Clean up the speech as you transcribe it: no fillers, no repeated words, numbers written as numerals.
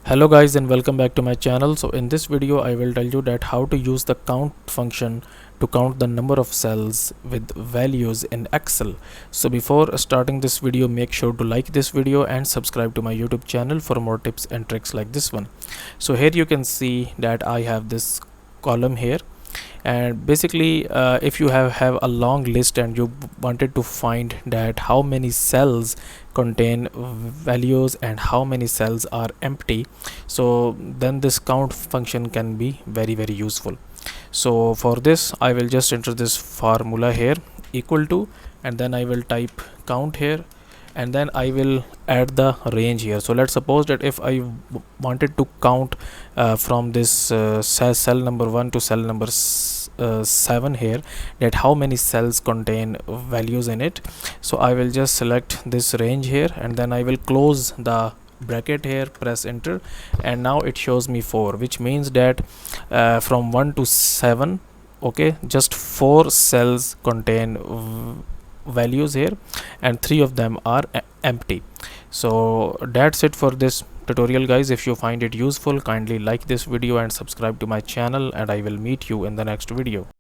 Hello guys and welcome back to my channel. So in this video I will tell you that how to use the count function to count the number of cells with values in Excel. So before starting this video, make sure to like this video and subscribe to my YouTube channel for more tips and tricks like this one. So here you can see that I have this column here, and basically if you have a long list and you wanted to find that how many cells contain values and how many cells are empty, so then this count function can be very useful. So for this I will just enter this formula here, equal to, and then I will type count here, and then I will add the range here. So let's suppose that if I wanted to count from this cell number 1 to cell number 7 here, that how many cells contain values in it. So I will just select this range here, and then I will close the bracket here, press enter, and now it shows me 4, which means that from 1 to 7, okay, just 4 cells contain values here and 3 of them are empty. So that's it for this tutorial guys. If you find it useful, kindly like this video and subscribe to my channel, and I will meet you in the next video.